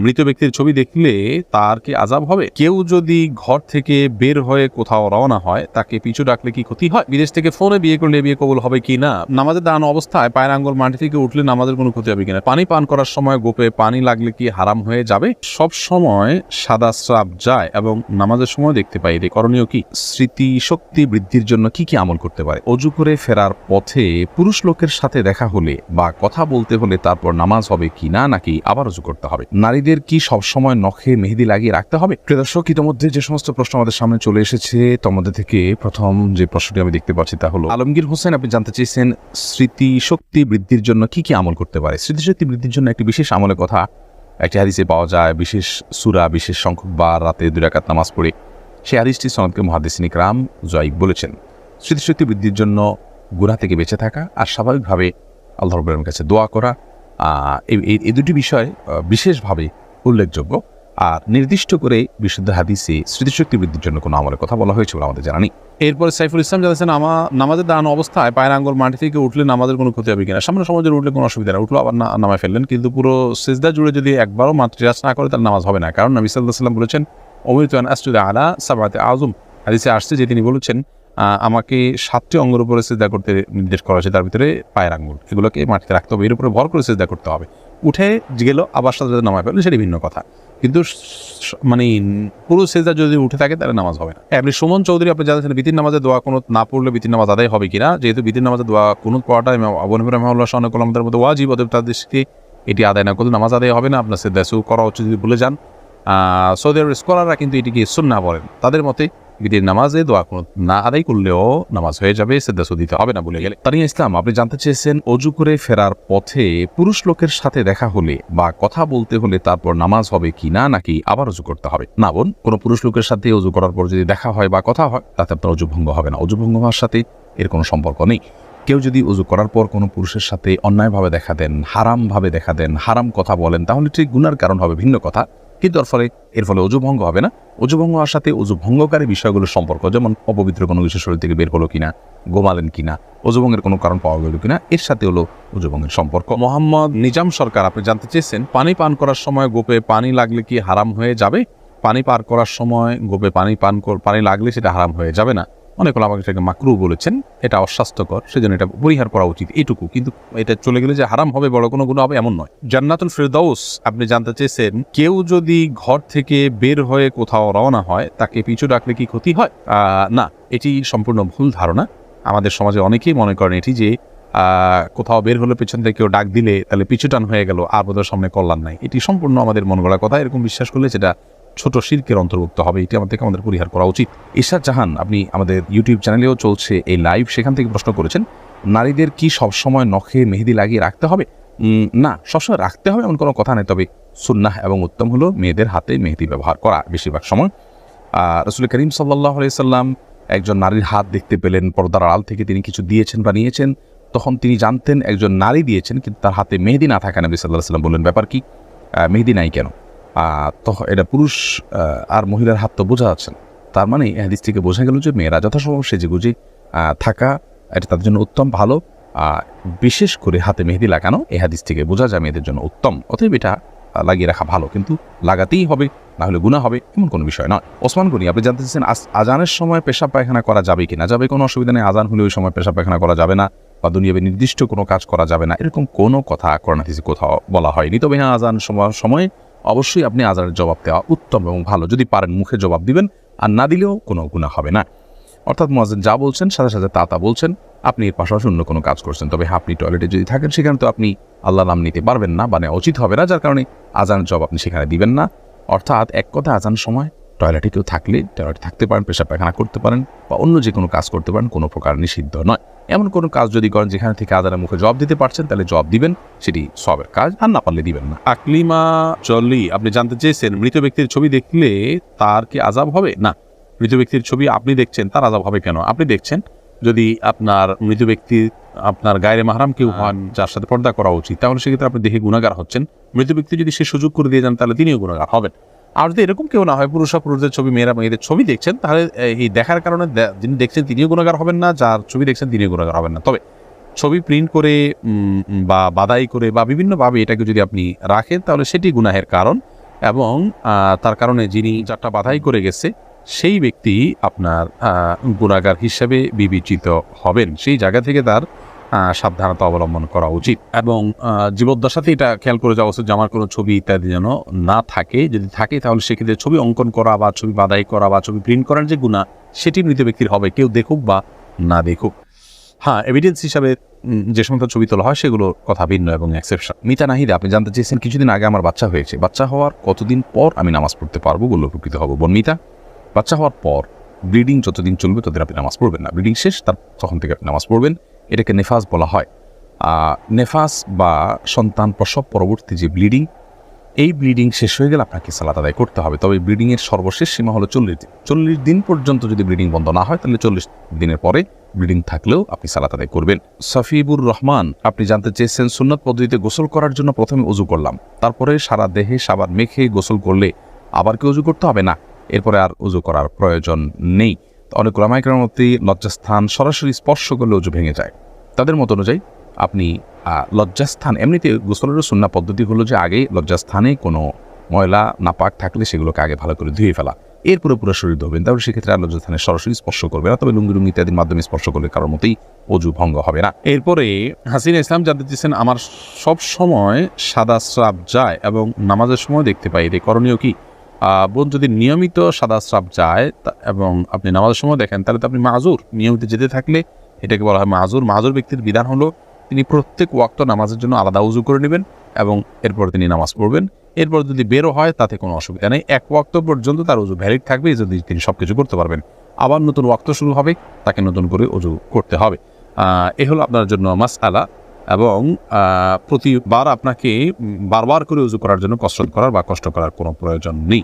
মৃত ব্যক্তির ছবি দেখলে তার কি আযাব হবে? কেউ যদি ঘর থেকে বের হয়ে কোথাও রওনা হয় তাকে পিছু ডাকলে কি ক্ষতি হয়? বিদেশ থেকে ফোনে বিয়ে করলে বিয়ে কবুল হবে কি না? নামাজে দাঁড়ানো অবস্থায় পায়ের আঙ্গুল মাটি থেকে উঠলে নামাজের কোনো ক্ষতি হবে কিনা? পানি পান করার সময় গোপে পানি লাগলে কি হারাম হয়ে যাবে? সব সময় সাদা স্রাব যায় এবং নামাজের সময় দেখতে পাই, এতে করণীয় কি? স্মৃতি শক্তি বৃদ্ধির জন্য কি কি আমল করতে পারে? অজু করে ফেরার পথে পুরুষ লোকের সাথে দেখা হলে বা কথা বলতে হলে তারপর নামাজ হবে কি না, নাকি আবার অজু করতে হবে? নারীদের কি সবসময় নখে মেহেদি লাগিয়ে রাখতে হবে? প্রিয় দর্শক, ইতিমধ্যে যে সমস্ত প্রশ্ন আমাদের সামনে চলে এসেছে তার মধ্যে থেকে প্রথম যে প্রশ্নটি আমি দেখতে পাচ্ছি তা হলো আলমগীর হোসেন, আপনি জানতে চেয়েছেন স্মৃতি শক্তি বৃদ্ধির জন্য কি কি আমল করতে পারে? স্মৃতিশক্তি বৃদ্ধির জন্য একটি বিশেষ আমলের কথা একটি হাদিসে পাওয়া যায়। বিশেষ সূরা, বিশেষ সংখ্যক বার রাতে 2 রাকাত নামাজ পড়ে সেই হাদিসটি সনদকে মুহাদ্দিসিন ইকরাম জয়ীব বলেছেন। স্মৃতিশক্তি বৃদ্ধির জন্য গুনাহ থেকে বেঁচে থাকা আর স্বাভাবিকভাবে আল্লাহ রাব্বুল আলামিনের কাছে দোয়া করা, এই দুটি বিষয় বিশেষভাবে উল্লেখযোগ্য। আর নির্দিষ্ট করে বিশুদ্ধ হাদিসে স্মৃতিশক্তি বৃদ্ধির জন্য কোনো আমলের কথা বলা হয়েছে বলে আমাদের জানা নেই। এরপরে সাইফুল ইসলাম জানাচ্ছেন, নামাজে দাঁড়ানো অবস্থায় পায়ের আঙ্গুল মাটি থেকে উঠলে নামাজের কোনো ক্ষতি হবে কিনা? সামনে সমাজের উঠলে কোনো অসুবিধা না, উঠলো আবার নামায় ফেললেন, কিন্তু পুরো সিজদা জুড়ে যদি একবারও মাতৃরাজ না করে তার নামাজ হবে না। কারণ নবী সাল্লাল্লাহু আলাইহি ওয়াসাল্লাম বলেছেন, উমিরতু আন আসজুদা আলা সাবআতি আযম। হাদিসে আসছে যে তিনি বলেছেন আমাকে 7টি অঙ্গের উপরে সিজদা করতে নির্দেশ করা হয়েছে, তার ভিতরে পায়ের আঙ্গুল, এগুলোকে মাটিতে রাখতে হবে, এর উপরে ভর করে সিজদা করতে হবে। উঠে গেল আবার সাথে নামায় ফেললে সেটি ভিন্ন কথা, কিন্তু মানে পুরো সিজদা যদি উঠে থাকে তাহলে নামাজ হবে না। আপনি সুমন চৌধুরী, আপনি জানাচ্ছেন বিতির নামাজে দোয়া কুনুত না পড়লে বিতির নামাজ আদায় হবে কিনা? যেহেতু বিতির নামাজে দোয়া কুনুত পড়াটা আবু হানিফা রাহিমাহুল্লাহ সহ কলমদের মধ্যে ওয়াজিব, অতএব তাদের সাথে এটি আদায় না করলে নামাজ আদায় হবে না। আপনার সিজদা সু করা উচিত যদি ভুলে যান। সৌদি আরবের স্কলাররা কিন্তু এটিকে সুন্নাহ বলেন। তাদের মতে বিতির নামাজে দোয়া কুনুত না আদায় করলেও নামাজ হয়ে যাবে, সিজদা সু দিতে হবে না বলে গেলে। তানিয়া ইসলাম, আপনি জানতে চেয়েছেন অজু করে ফেরার পথে পুরুষ লোকের সাথে দেখা হলে বা কথা বলতে হলে তারপর নামাজ হবে কি না, নাকি আবার অজু করতে হবে? না বোন, কোনো পুরুষ লোকের সাথে অজু করার পর যদি দেখা হয় বা কথা হয় তাতে আপনার অজু ভঙ্গ হবে না। অজু ভঙ্গ হওয়ার সাথে এর কোনো সম্পর্ক নেই। কেউ যদি অজু করার পর কোনো পুরুষের সাথে অন্যায়ভাবে দেখা দেন, হারামভাবে দেখা দেন, হারাম কথা বলেন, তাহলে ঠিক গুনার কারণ হবে, ভিন্ন কথা, কিন্তু এর ফলে অজু ভঙ্গ হবে না। অজু ভঙ্গ হওয়ার সাথে অজু ভঙ্গকারী বিষয়গুলোর সম্পর্ক, যেমন অপবিত্র কোনো কিছু শরীর থেকে বের হলো কিনা, গোমালেন কিনা, অজু ভঙ্গের কোনো কারণ পাওয়া গেল কিনা, এর সাথে হলো অজু ভঙ্গের সম্পর্ক। মোহাম্মদ নিজাম সরকার, আপনি জানতে চেয়েছেন পানি পান করার সময় গোপে পানি লাগলে কি হারাম হয়ে যাবে? পানি পান করার সময় গোপে পানি লাগলে সেটা হারাম হয়ে যাবে না। অনেক আমাকে সেটাকে মাকরু বলেছেন, এটা অস্বাস্থ্যকর, সেজন্য এটা পরিহার করা উচিত, এইটুকু। কিন্তু এটা চলে গেলে যে হারাম হবে, বড় কোনো গুনাহ হবে এমন নয়। জান্নাতুল ফেরদাউস, আপনি জানতে চেয়েছেন কেউ যদি ঘর থেকে বের হয়ে কোথাও রওনা হয় তাকে পিছু ডাকলে কি ক্ষতি হয়? না, এটি সম্পূর্ণ ভুল ধারণা। আমাদের সমাজে অনেকেই মনে করেন এটি যে কোথাও বের হলে পেছন থেকে কেউ ডাক দিলে তাহলে পিছুটান হয়ে গেল, আর বোধহয় সামনে কল্যাণ নাই। এটি সম্পূর্ণ আমাদের মন গড়া কথা। এরকম বিশ্বাস করলে সেটা ছোট শিরকের অন্তর্ভুক্ত হবে। এটি আমাদের পরিহার করা উচিত। ইশাদ জাহান, আপনি আমাদের ইউটিউব চ্যানেলেও চলছে এই লাইভ, সেখান থেকে প্রশ্ন করেছেন, নারীদের কি সবসময় নখে মেহেদি লাগিয়ে রাখতে হবে? না, সবসময় রাখতে হবে এমন কোনো কথা নেই, তবে সুন্নাহ এবং উত্তম হলো মেয়েদের হাতে মেহেদি ব্যবহার করা বেশিরভাগ সময়। রাসূল করিম সাল্লাল্লাহু আলাইহি সাল্লাম একজন নারীর হাত দেখতে পেলেন, পর্দার আড়াল থেকে তিনি কিছু দিয়েছেন বা নিয়েছেন, তখন তিনি জানতেন একজন নারী দিয়েছেন, কিন্তু তার হাতে মেহেদি না থাকা নবী সাল্লাল্লাহু আলাইহি সাল্লাম বললেন, ব্যাপার কি, মেহেদি নাই কেন? তো এটা পুরুষ আর মহিলার হাত তো বোঝা যাচ্ছে না। তার মানে এই হাদিস থেকে বোঝা গেল যে মেয়েরা যথাসম্ভব সেজেগুজে থাকা এটা তাদের জন্য উত্তম, ভালো। বিশেষ করে হাতে মেহেদি লাগানো এই হাদিস থেকে বোঝা যায় মেয়েদের জন্য উত্তম, অতএব এটা লাগিয়ে রাখা ভালো, কিন্তু লাগাতেই হবে, না হলে গুনাহ হবে এমন কোনো বিষয় নয়। ওসমান গনি, আপনি জানতে চাচ্ছেন আজানের সময় পেশাব পায়খানা করা যাবে কি না? যাবে, কোনো অসুবিধা নেই। আজান হলে ওই সময় পেশাব পায়খানা করা যাবে না বা দুনিয়াবে নির্দিষ্ট কোনো কাজ করা যাবে না, এরকম কোনো কথা কোরআন হাদিসে কোথাও বলা হয়নি। তবে হ্যাঁ, আজান সময় অবশ্যই আপনি আজানের জবাব দেওয়া উত্তম এবং ভালো। যদি পারেন মুখে জবাব দিবেন, আর না দিলেও কোনো গুনাহ হবে না। অর্থাৎ মুয়াজ্জিন যা বলছেন সাথে সাথে তা বলছেন, আপনি এর পাশাপাশি অন্য কোনো কাজ করছেন। তবে হ্যাঁ, আপনি টয়লেটে যদি থাকেন সেখানে তো আপনি আল্লাহর নাম নিতে পারবেন না, মানে উচিত হবে না, যার কারণে আজানের জবাব আপনি সেখানে দিবেন না। অর্থাৎ এক কথা, আজান সময় টয়লেটে কেউ থাকলে টয়লেটে থাকতে পারেন, পেশাব পায়খানা করতে পারেন বা অন্য যে কোনো কাজ করতে পারেন, কোনো প্রকার নিষিদ্ধ নয়। এমন কোনো কাজ যদি করেন যেখানে থেকে আজানের মুখে জবাব দিতে পারছেন, তাহলে জবাব দিবেন, সেটি সবের কাজ, আর না পারলে দিবেন না। আকলিমা জলি, আপনি জানতে চেয়েছেন মৃত ব্যক্তির ছবি দেখলে তার কি আযাব হবে? না, মৃত ব্যক্তির ছবি আপনি দেখছেন, তার আযাব হবে কেন? আপনি দেখছেন, যদি আপনার মৃত ব্যক্তি আপনার গায়রে মাহরাম কেউ হন, যার সাথে পর্দা করা উচিত, তাহলে সেক্ষেত্রে আপনি দেখে গুনাহগার হচ্ছেন। মৃত ব্যক্তি যদি সে সুযোগ করে দিয়ে যান, তাহলে তিনিও গুনাহগার হবেন। আর যদি এরকম কেউ না হয়, পুরুষদের ছবি, মেয়েরা মেয়েদের ছবি দেখছেন, তাহলে এই দেখার কারণে যিনি দেখছেন তিনিও গুনাহগার হবেন না, যার ছবি দেখছেন তিনিও গুনাহগার হবেন না। তবে ছবি প্রিন্ট করে বা বাদাই করে বা বিভিন্নভাবে এটাকে যদি আপনি রাখেন, তাহলে সেটি গুনাহের কারণ। এবং তার কারণে যিনি যারটা বাধাই করে গেছে সেই ব্যক্তি আপনার গুনাহগার হিসেবে বিবেচিত হবেন। সেই জায়গা থেকে তার সাবধানতা অবলম্বন করা উচিত এবং জীবদ্দশাতে এটা খেয়াল করে যাওয়া উচিত যে আমার কোনো ছবি ইত্যাদি যেন না থাকে। যদি থাকে তাহলে সেক্ষেত্রে ছবি অঙ্কন করা বা ছবি বাধাই করা বা ছবি প্রিন্ট করার যে গুনাহ সেটি মৃত ব্যক্তির হবে, কেউ দেখুক বা না দেখুক। হ্যাঁ, এভিডেন্স হিসাবে যে সমস্ত ছবি তোলা হয় সেগুলোর কথা ভিন্ন এবং এক্সেপশন। মিতা নাহিদা, আপনি জানতে চেয়েছেন কিছুদিন আগে আমার বাচ্চা হয়েছে, বাচ্চা হওয়ার কতদিন পর আমি নামাজ পড়তে পারবো বলে উপকৃত হব? বোন মিতা, বাচ্চা হওয়ার পর ব্লিডিং যতদিন চলবে ততদিন আপনি নামাজ পড়বেন না। ব্লিডিং শেষ, তখন থেকে আপনি নামাজ পড়বেন। এটাকে নেফাস বলা হয়। নেফাস বা সন্তান প্রসব পরবর্তী যে ব্লিডিং, এই ব্লিডিং শেষ হয়ে গেলে আপনাকে সালাত আদায় করতে হবে। তবে ব্লিডিংয়ের সর্বশেষ সীমা হলো 40 দিন। 40 দিন পর্যন্ত যদি ব্লিডিং বন্ধ না হয় তাহলে 40 দিনের পরে ব্লিডিং থাকলেও আপনি সালাত আদায় করবেন। সফিবুর রহমান, আপনি জানতে চেয়েছেন সুন্নত পদ্ধতিতে গোসল করার জন্য প্রথমে ওযু করলাম, তারপরে সারা দেহে সাবান মেখে গোসল করলে আবার কি ওযু করতে হবে? না, এরপরে আর ওযু করার প্রয়োজন নেই। অনেক উলামায়ে কেরামের মতে লজ্জাস্থান সরাসরি স্পর্শ করলে ওযু ভেঙে যায়। তাদের মত অনুযায়ী আপনি লজ্জাস্থান, এমনিতে গোসলের সুন্নাহ পদ্ধতি হলো যে আগে লজ্জাস্থানে কোনো ময়লা নাপাক থাকলে সেগুলোকে আগে ভালো করে ধুয়ে ফেলা, এরপরে পুরো শরীর ধোবেন। তাহলে সেক্ষেত্রে আর লজ্জাস্থানে সরাসরি স্পর্শ করবে না। তবে লুঙ্গি ইত্যাদির মাধ্যমে স্পর্শ করলে কারোর মতেই ওযু ভঙ্গ হবে না। এরপরে হাসিনা ইসলাম জানতে চেয়েছেন, আমার সব সময় সাদা স্রাব যায় এবং নামাজের সময় দেখতে পাই, এতে করণীয় কি? বোন, যদি নিয়মিত সাদা স্রাব যায় এবং আপনি নামাজের সময় দেখেন তাহলে তো আপনি মাযুর। নিয়মিত যেতে থাকলে এটাকে বলা হয় মাযুর। মাযুর ব্যক্তির বিধান হলো তিনি প্রত্যেক ওয়াক্ত নামাজের জন্য আলাদা ওযু করে নেবেন এবং এরপর তিনি নামাজ পড়বেন। এরপর যদি বেরো হয় তাতে কোনো অসুবিধা নেই। এক ওয়াক্ত পর্যন্ত তার ওযু ভ্যালিড থাকবে, যদি তিনি সব কিছু করতে পারবেন। আবার নতুন ওয়াক্ত শুরু হবে, তাকে নতুন করে ওযু করতে হবে। এ হলো আপনার জন্য মাসআলা। এবং প্রতিবার আপনাকে বারবার করে ওযু করার জন্য কসরত করার বা কষ্ট করার কোনো প্রয়োজন নেই।